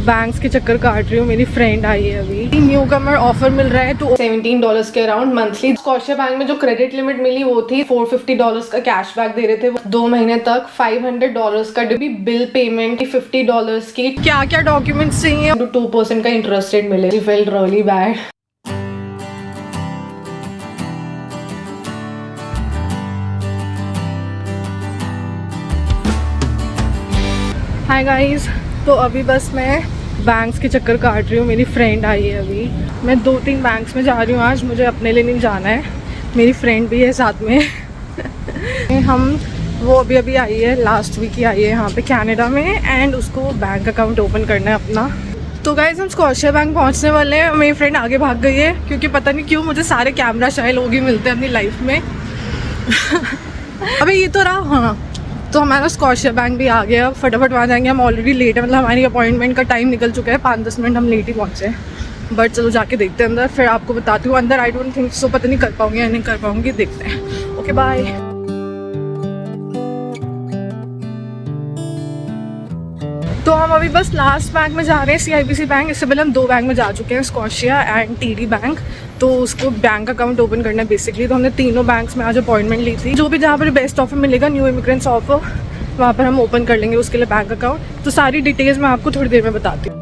Banks के चक्कर काट रही हूँ। मेरी फ्रेंड आई है अभी। न्यू कमर ऑफर मिल रहा है तो $17 के अराउंड मंथली। स्कॉशिया बैंक में जो क्रेडिट लिमिट मिली वो थी $450 का कैशबैक दे रहे थे 2 महीने तक। $500 का बिल पेमेंट, $50 की। क्या क्या डॉक्यूमेंट्स चाहिए? 2% का इंटरेस्ट रेट मिले। I felt really bad. Hi guys, तो अभी बस मैं बैंक्स के चक्कर काट रही हूँ। मेरी फ्रेंड आई है अभी। मैं 2-3 बैंक्स में जा रही हूँ आज। मुझे अपने लिए नहीं जाना है, मेरी फ्रेंड भी है साथ में। वो अभी आई है, लास्ट वीक ही आई है यहाँ पे कनाडा में, एंड उसको बैंक अकाउंट ओपन करना है अपना। तो गाइस हम स्कॉशिया बैंक पहुँचने वाले हैं। मेरी फ्रेंड आगे भाग गई है क्योंकि पता नहीं क्यों मुझे सारे कैमरा शाय लोग ही मिलते हैं अपनी लाइफ में। अबे ये तो रहा। हाँ, तो हमारा स्कॉशिया बैंक भी आ गया। फटाफट वहाँ जाएंगे। हम ऑलरेडी लेट है, मतलब हमारी अपॉइंटमेंट का टाइम निकल चुका है। 5-10 मिनट हम लेट ही पहुँचे, बट चलो जाके देखते हैं अंदर, फिर आपको बताती हूँ। अंदर आई डोंट थिंक सो, पता नहीं कर पाऊँगी या नहीं कर पाऊँगी, देखते हैं। Okay bye. तो हम अभी बस लास्ट बैंक में जा रहे हैं, CIBC बैंक। इससे पहले हम 2 बैंक में जा चुके हैं, स्कॉशिया एंड TD बैंक। तो उसको बैंक अकाउंट ओपन करना है बेसिकली। तो हमने तीनों बैंक्स में आज अपॉइंटमेंट ली थी। जो भी जहाँ पर बेस्ट ऑफर मिलेगा, न्यू इमिग्रेंट्स ऑफर, वहाँ पर हम ओपन कर लेंगे उसके लिए बैंक अकाउंट। तो सारी डिटेल्स मैं आपको थोड़ी देर में बताती हूँ।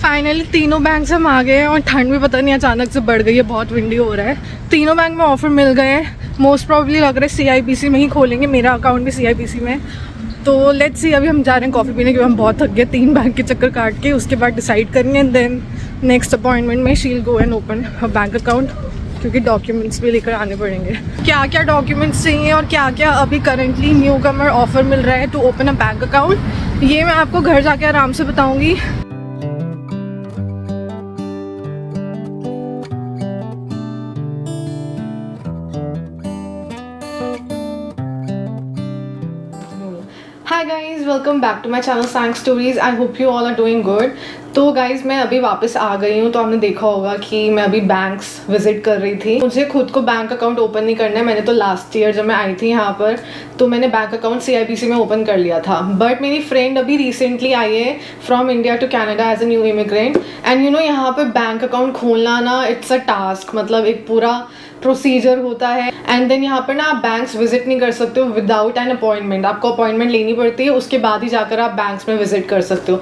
फाइनली तीनों बैंक से हम आ गए हैं और ठंड भी पता नहीं अचानक से बढ़ गई है, बहुत विंडी हो रहा है। तीनों बैंक में ऑफर मिल गए हैं। मोस्ट प्रॉब्ली लग रहा है CIBC में ही खोलेंगे। मेरा अकाउंट भी CIBC में। तो लेट्स सी, अभी हम जा रहे हैं कॉफ़ी पीने क्योंकि हम बहुत थक गए 3 बैंक के चक्कर काट के। उसके बाद डिसाइड करेंगे एंड देन नेक्स्ट अपॉइंटमेंट में शील go and open bank account, क्योंकि डॉक्यूमेंट्स भी लेकर आने पड़ेंगे। क्या क्या डॉक्यूमेंट्स चाहिए और क्या क्या अभी करंटली न्यू कमर ऑफर मिल रहा है to open a bank account, ये मैं आपको घर जाके आराम से बताऊँगी। Hi guys, welcome back to my channel Sang Stories. I hope you all are doing good. तो गाइज़ मैं अभी वापस आ गई हूँ। तो आपने देखा होगा कि मैं अभी बैंक्स विजिट कर रही थी। मुझे खुद को बैंक अकाउंट ओपन नहीं करना है। मैंने तो लास्ट ईयर जब मैं आई थी यहाँ पर, तो मैंने बैंक अकाउंट CIBC में ओपन कर लिया था। बट मेरी फ्रेंड अभी रिसेंटली आई है from India to Canada as a new immigrant, and you know यहाँ पर बैंक अकाउंट खोलना ना, इट्स अ टास्क। मतलब एक पूरा प्रोसीजर होता है। एंड देन यहाँ पर ना आप बैंक्स विजिट नहीं कर सकते हो विदाउट एन अपॉइंटमेंट। आपको अपॉइंटमेंट लेनी पड़ती है, उसके बाद ही जाकर आप बैंक्स में विजिट कर सकते हो।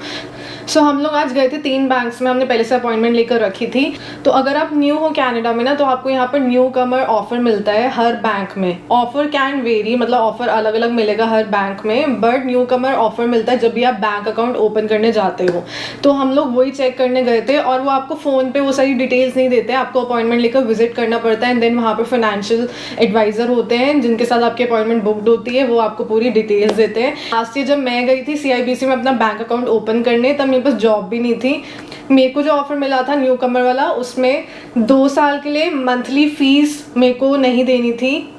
सो हम लोग आज गए थे 3 बैंक्स में, हमने पहले से अपॉइंटमेंट लेकर रखी थी। तो अगर आप न्यू हो कनाडा में ना, तो आपको यहाँ पर न्यू कमर ऑफर मिलता है हर बैंक में। ऑफर कैन वेरी, मतलब ऑफर अलग अलग मिलेगा हर बैंक में, बट न्यू कमर ऑफर मिलता है जब भी आप बैंक अकाउंट ओपन करने जाते हो। तो हम लोग वही चेक करने गए थे, और वो आपको फ़ोन पे वो सारी डिटेल्स नहीं देते, आपको अपॉइंटमेंट लेकर विजिट करना पड़ता है। एंड देन वहाँ पर फाइनेंशियल एडवाइज़र होते हैं जिनके साथ आपकी अपॉइंटमेंट बुकड होती है, वो आपको पूरी डिटेल्स देते हैं। लास्ट ईयर जब मैं गई थी CIBC में अपना बैंक अकाउंट ओपन करने, तब मेरे पास जॉब भी नहीं थी। मेरे को जो ऑफर मिला था न्यू कमर वाला, उसमें 2 साल के लिए मंथली फीस मेरे को नहीं देनी थी।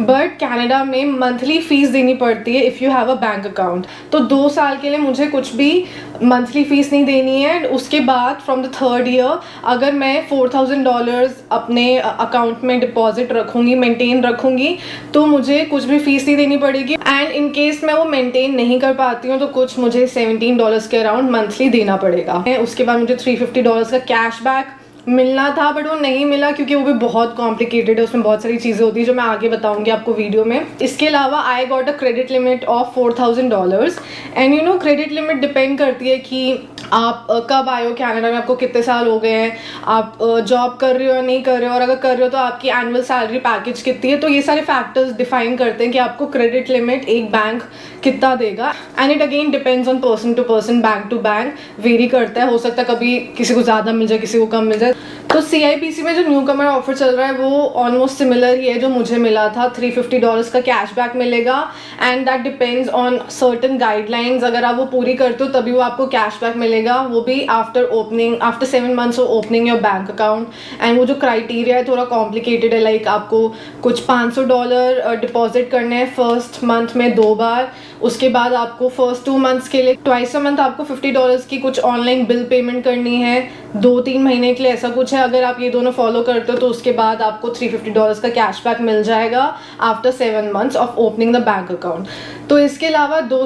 बट कनाडा में मंथली फीस देनी पड़ती है if you have a bank account. तो 2 साल के लिए मुझे कुछ भी मंथली फीस नहीं देनी है। उसके बाद फ्रॉम द 3rd ईयर अगर मैं $4000 अपने अकाउंट में डिपॉजिट रखूँगी, मेंटेन रखूँगी, तो मुझे कुछ भी फीस नहीं देनी पड़ेगी। एंड इन केस मैं वो मेंटेन नहीं कर पाती हूँ तो कुछ मुझे $17 के अराउंड मंथली देना पड़ेगा। उसके बाद मुझे $350 का कैशबैक मिलना था, बट वो नहीं मिला क्योंकि वो भी बहुत कॉम्प्लिकेटेड है। उसमें बहुत सारी चीज़ें होती है जो मैं आगे बताऊंगी आपको वीडियो में। इसके अलावा I got a credit limit of $4000। And you no credit limit depend करती है कि आप कब आए हो कनाडा में, आपको कितने साल हो गए हैं, आप जॉब कर रहे हो या नहीं कर रहे हो, और अगर कर रहे हो तो आपकी एनुअल सैलरी पैकेज कितनी है। तो ये सारे फैक्टर्स डिफाइन करते हैं कि आपको क्रेडिट लिमिट एक बैंक कितना देगा। And it again depends on person to person, bank to bank vary करता है। हो सकता है कभी किसी को ज़्यादा मिल जाए, किसी को कम मिल जाए। तो CIBC में जो न्यू कमर ऑफर चल रहा है वो ऑलमोस्ट सिमिलर ही है जो मुझे मिला था। $350 का कैशबैक मिलेगा, and that depends on certain guidelines. अगर आप वो पूरी करते हो तभी वो आपको कैशबैक मिलेगा, वो भी after 7 months of opening your bank account. And वो जो क्राइटेरिया है थोड़ा कॉम्प्लिकेटेड है, लाइक आपको कुछ $500 डिपॉजिट करने हैं फर्स्ट मंथ में 2 बार। उसके बाद आपको फर्स्ट 2 मंथ्स के लिए ट्वाइस अ मंथ आपको $50 की कुछ ऑनलाइन बिल पेमेंट करनी है, 2-3 महीने के लिए ऐसा कुछ है। अगर आप ये दोनों फॉलो करते हो तो उसके बाद आपको $350 का कैशबैक मिल जाएगा after 7 months of opening the bank account. तो इसके अलावा 2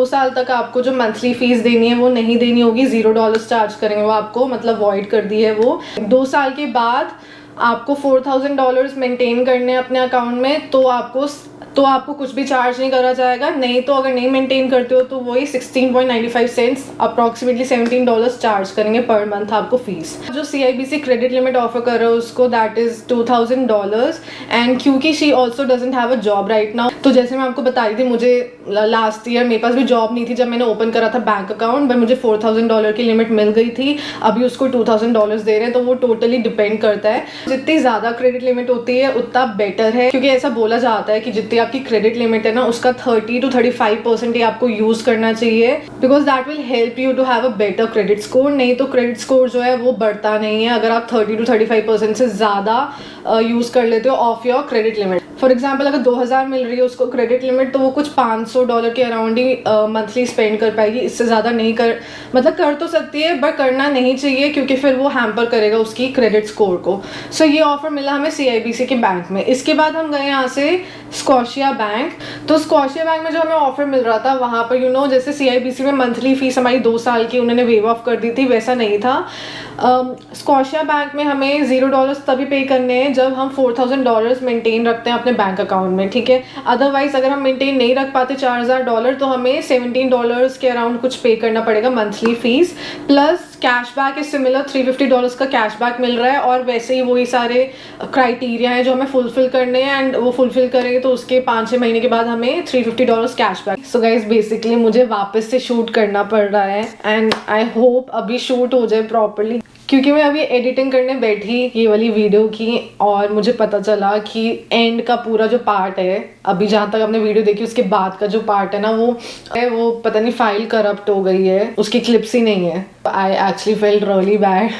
साल तक आपको जो मंथली फीस देनी है वो नहीं देनी होगी, $0 चार्ज करेंगे वो आपको, मतलब वॉइड कर दी है वो। 2 साल के बाद आपको $4000 मेंटेन करने हैं अपने अकाउंट में, तो आपको कुछ भी चार्ज नहीं करा जाएगा। नहीं तो अगर नहीं मेंटेन करते हो तो वही 16.95 सेंट्स अप्रॉक्सीमेटली $17 चार्ज करेंगे पर मंथ आपको फीस। जो CIBC क्रेडिट लिमिट ऑफर कर रहा है उसको दैट इज $2000, एंड क्योंकि she also doesn't have a job right now, तो जैसे मैं आपको बता रही थी, मुझे लास्ट ईयर मेरे पास भी जॉब नहीं थी जब मैंने ओपन करा था बैंक अकाउंट, बट मुझे $4000 की लिमिट मिल गई थी। अभी उसको $2000 दे रहे हैं, तो वो टोटली डिपेंड करता है। जितनी ज़्यादा क्रेडिट लिमिट होती है उतना बेटर है, क्योंकि ऐसा बोला जाता है कि जितनी आपकी क्रेडिट लिमिट है ना उसका 30 to 35% ही आपको यूज करना चाहिए, because that will help you to have a better credit score. नहीं तो क्रेडिट स्कोर जो है वो बढ़ता नहीं है अगर आप 30 to 35% से ज़्यादा यूज कर लेते हो of your credit limit. For example अगर 2000 मिल रही है उसको क्रेडिट लिमिट, तो वो कुछ $500 के अराउंड ही मंथली स्पेंड कर पाएगी, इससे ज़्यादा नहीं कर तो सकती है बट करना नहीं चाहिए, क्योंकि फिर वो हैम्पर करेगा उसकी क्रेडिट स्कोर को। सो ये ऑफर मिला हमें CIBC के बैंक में। इसके बाद हम गए यहाँ से स्कॉशिया बैंक। तो स्कॉशिया बैंक में जो हमें ऑफर मिल रहा था वहाँ पर जैसे CIBC में मंथली फीस हमारी 2 साल की उन्होंने वेव ऑफ कर दी थी, वैसा नहीं था। स्कॉशिया बैंक में हमें $0 तभी पे करने हैं जब हम $4000 मेंटेन रखते हैं अपने बैंक अकाउंट में, ठीक है। अदरवाइज अगर हम मेंटेन नहीं रख पाते $4000 तो हमें $17 के अराउंड कुछ पे करना पड़ेगा monthly fees, plus cashback is similar, $350 का कैशबैक मिल रहा है, और वैसे ही वही सारे क्राइटेरिया हैं जो हमें फुलफिल करने हैं, एंड वो फुलफिल करेंगे तो उसके 5-6 महीने के बाद हमें $350 कैशबैक। सो गाइज बेसिकली मुझे वापस से शूट करना पड़ रहा है, एंड आई होप अभी शूट हो जाए प्रॉपरली, क्योंकि मैं अभी एडिटिंग करने बैठी ये वाली वीडियो की, और मुझे पता चला कि एंड का पूरा जो पार्ट है, अभी जहाँ तक आपने वीडियो देखी उसके बाद का जो पार्ट है ना वो पता नहीं फाइल करप्ट हो गई है, उसकी क्लिप्स ही नहीं है। I actually felt really bad.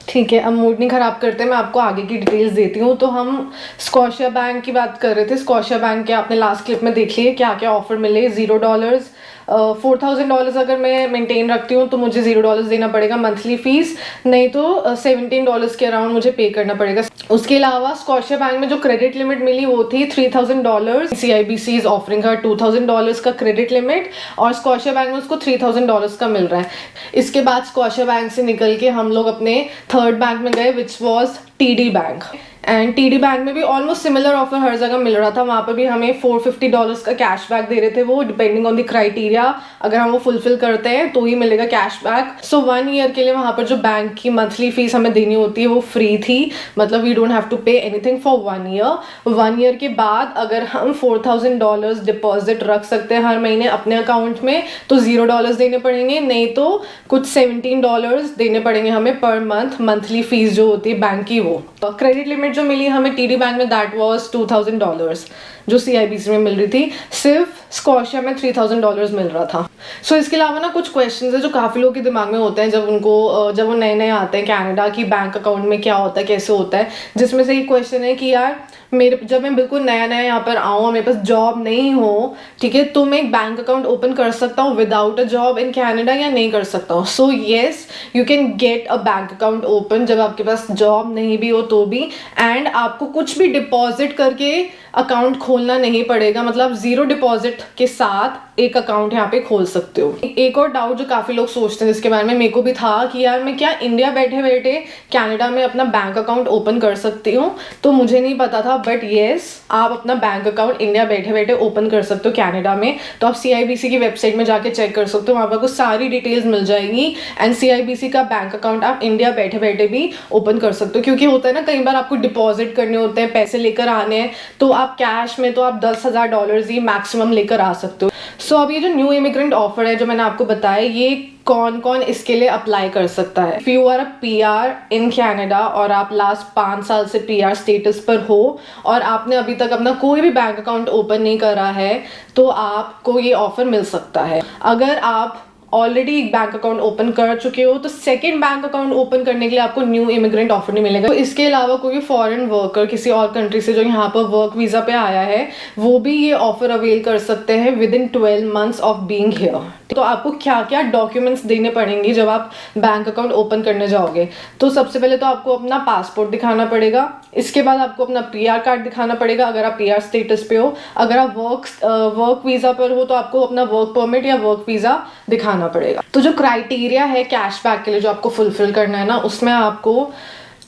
ठीक है, अब मूड नहीं ख़राब करते, मैं आपको आगे की डिटेल्स देती हूँ। तो हम स्कॉशिया बैंक की बात कर रहे थे। स्कॉशिया बैंक के आपने लास्ट क्लिप में देख लिए क्या क्या ऑफर मिले। $0 $4000 अगर मैं मेंटेन रखती हूँ तो मुझे $0 देना पड़ेगा मंथली फीस, नहीं तो $17 के अराउंड मुझे पे करना पड़ेगा। उसके अलावा स्कॉशिया बैंक में जो क्रेडिट लिमिट मिली वो थी $3000। CIBC इज ऑफरिंग हर $2000 का क्रेडिट लिमिट, और स्कॉशिया बैंक में उसको $3000 का मिल रहा है। इसके बाद स्कॉशिया बैंक से निकल के हम लोग अपने थर्ड बैंक में गए, which was TD bank. And TD bank में भी ऑलमोस्ट सिमिलर ऑफर हर जगह मिल रहा था। वहाँ पर भी हमें $450 का कैशबैक दे रहे थे वो, डिपेंडिंग ऑन द क्राइटेरिया। अगर हम वो फुलफिल करते हैं तो ही मिलेगा कैशबैक। सो 1 ईयर के लिए वहाँ पर जो बैंक की मंथली फीस हमें देनी होती है वो फ्री थी, मतलब we don't have to pay anything for 1 year. 1 year के बाद अगर हम $4000 डिपॉजिट रख सकते हैं हर महीने अपने अकाउंट में तो $0 देने पड़ेंगे, नहीं तो कुछ $17 देने पड़ेंगे हमें पर मंथ, मंथली फीस जो होती है बैंक की वो। क्रेडिट लिमिट जो मिली हमें TD बैंक में दैट वाज $2000 जो CIBC में मिल रही थी, सिर्फ स्कॉशिया में $3000 मिल रहा था। सो इसके अलावा ना कुछ क्वेश्चंस है जो काफ़ी लोगों के दिमाग में होते हैं जब वो नए नए आते हैं कनाडा की बैंक अकाउंट में क्या होता है कैसे होता है, जिसमें से एक क्वेश्चन है कि यार जब मैं बिल्कुल नया नया यहाँ पर आऊँ, मेरे पास जॉब नहीं हो, ठीक है, तो मैं एक बैंक अकाउंट ओपन कर सकता हूँ without a job in Canada या नहीं कर सकता हूँ। So yes, you can get a bank account open जब आपके पास जॉब नहीं भी हो तो भी, एंड आपको कुछ भी डिपॉजिट करके अकाउंट खोलना नहीं पड़ेगा, मतलब 0 डिपॉजिट के साथ एक अकाउंट यहाँ पे खोल सकते हो। एक और डाउट जो काफ़ी लोग सोचते हैं जिसके बारे में मेरे को भी था कि यार मैं क्या इंडिया बैठे बैठे कनाडा में अपना बैंक अकाउंट ओपन कर सकती हूँ, तो मुझे नहीं पता था, बट येस आप अपना बैंक अकाउंट इंडिया बैठे बैठे ओपन कर सकते हो कनाडा में। तो आप CIBC की वेबसाइट में जाके चेक कर सकते हो, वहाँ पर आपको सारी डिटेल्स मिल जाएगी, एंड CIBC का बैंक अकाउंट आप इंडिया बैठे बैठे भी ओपन कर सकते हो। क्योंकि होता है ना कई बार आपको डिपॉजिट करने होते हैं, पैसे लेकर आने हैं, तो आप कैश में तो आप $10,000 ही मैक्सिमम लेकर आ सकते हो। सो अब ये जो न्यू इमिग्रेंट ऑफर है जो मैंने आपको बताया, ये कौन कौन इसके लिए अप्लाई कर सकता है। If you are a PR in Canada और आप लास्ट 5 साल से PR स्टेटस पर हो और आपने अभी तक अपना कोई भी बैंक अकाउंट ओपन नहीं करा है, तो आपको ये ऑफर मिल सकता है। अगर आप ऑलरेडी एक बैंक अकाउंट ओपन कर चुके हो तो सेकंड बैंक अकाउंट ओपन करने के लिए आपको न्यू इमिग्रेंट ऑफर नहीं मिलेगा। तो इसके अलावा कोई फॉरेन वर्कर किसी और कंट्री से जो यहाँ पर वर्क वीजा पे आया है वो भी ये ऑफर अवेल कर सकते हैं with in 12 months of being here. तो आपको क्या क्या डॉक्यूमेंट्स देने पड़ेंगे जब आप बैंक अकाउंट ओपन करने जाओगे? तो सबसे पहले तो आपको अपना पासपोर्ट दिखाना पड़ेगा, इसके बाद आपको अपना पीआर कार्ड दिखाना पड़ेगा अगर आप पीआर स्टेटस पे हो। अगर आप वर्क वीजा पर हो तो आपको अपना वर्क परमिट या वर्क वीजा दिखाना पड़ेगा। तो जो क्राइटेरिया है कैशबैक के लिए जो आपको फुलफिल करना है ना, उसमें आपको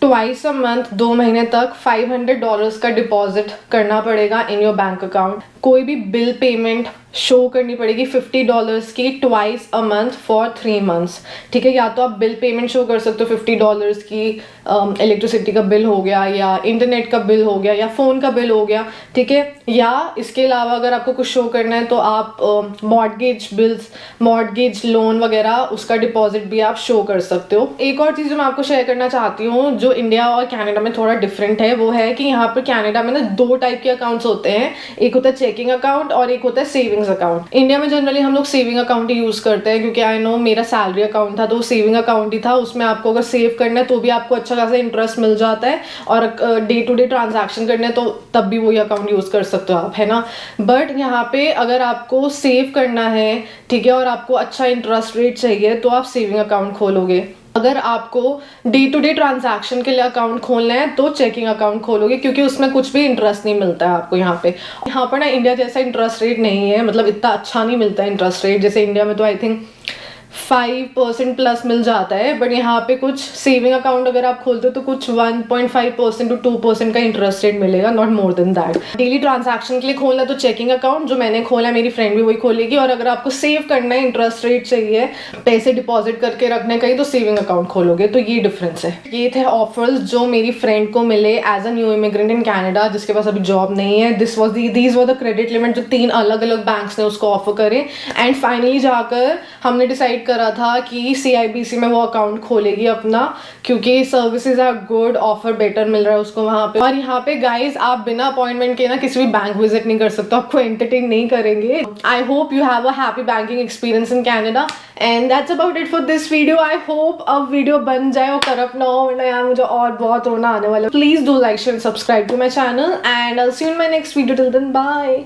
ट्वाइस अ मंथ 2 महीने तक $500 का डिपॉजिट करना पड़ेगा इन योर बैंक अकाउंट। कोई भी बिल पेमेंट शो करनी पड़ेगी $50 की twice a month for 3 months। ठीक है, या तो आप बिल पेमेंट शो कर सकते हो $50 की, इलेक्ट्रिसिटी का बिल हो गया या इंटरनेट का बिल हो गया या फ़ोन का बिल हो गया। ठीक है, या इसके अलावा अगर आपको कुछ शो करना है तो आप मॉर्टगेज बिल्स, मॉर्टगेज लोन वगैरह उसका डिपॉजिट भी आप शो कर सकते हो। एक और चीज़ जो मैं आपको शेयर करना चाहती हूँ जो इंडिया और कनाडा में थोड़ा डिफरेंट है वो है कि यहाँ पर कनाडा में ना 2 टाइप के अकाउंट्स होते हैं, एक होता है चेकिंग अकाउंट और एक होता है सेविंग्स अकाउंट। इंडिया में जनरली हम लोग सेविंग अकाउंट ही यूज़ करते हैं क्योंकि आई नो मेरा सैलरी अकाउंट था तो सेविंग अकाउंट ही था, उसमें आपको अगर सेव करना है तो भी आपको अच्छा खासा इंटरेस्ट मिल जाता है और डे टू डे ट्रांजैक्शन करने तो तब भी वही अकाउंट यूज़ कर सकते हो आप, है ना। बट यहाँ पे अगर आपको सेव करना है, ठीक है, और आपको अच्छा इंटरेस्ट रेट चाहिए तो आप सेविंग अकाउंट खोलोगे। अगर आपको डे टू डे ट्रांजैक्शन के लिए अकाउंट खोलना है तो चेकिंग अकाउंट खोलोगे क्योंकि उसमें कुछ भी इंटरेस्ट नहीं मिलता है आपको। यहाँ पर ना इंडिया जैसा इंटरेस्ट रेट नहीं है, मतलब इतना अच्छा नहीं मिलता है इंटरेस्ट रेट। जैसे इंडिया में तो आई थिंक 5% प्लस मिल जाता है, बट यहाँ पे कुछ सेविंग अकाउंट अगर आप खोलते हो तो कुछ 1.5% to 2% का इंटरेस्ट रेट मिलेगा, not more than that. Daily transaction के लिए खोलना तो चेकिंग अकाउंट जो मैंने खोला, मेरी फ्रेंड भी वही खोलेगी, और अगर आपको सेव करना है, इंटरेस्ट रेट चाहिए, पैसे डिपॉजिट करके रखने का ही, तो सेविंग अकाउंट खोलोगे। तो ये डिफरेंस है। ये थे ऑफर्स जो मेरी फ्रेंड को मिले as a new immigrant in Canada जिसके पास अभी जॉब नहीं है। These were the credit limit जो 3 अलग अलग बैंक्स ने उसको ऑफर करे, एंड फाइनली जाकर हमने डिसाइड करा था कि CIBC में वो अकाउंट खोलेगी अपना, क्योंकि services are good, offer better मिल रहा है उसको वहाँ पे। और यहाँ पे गाइज आप बिना अपॉइंटमेंट के ना किसी भी बैंक विजिट नहीं कर सकते, आपको एंटरटेन नहीं करेंगे। I hope you have a happy banking experience in Canada, and that's about it for this video. I hope अब वीडियो बन जाए और करप्ट ना हो, वरना यार मुझे और बहुत रोना आने वाला है। Please do like share subscribe to my channel and I will see you in my next video. Till then bye.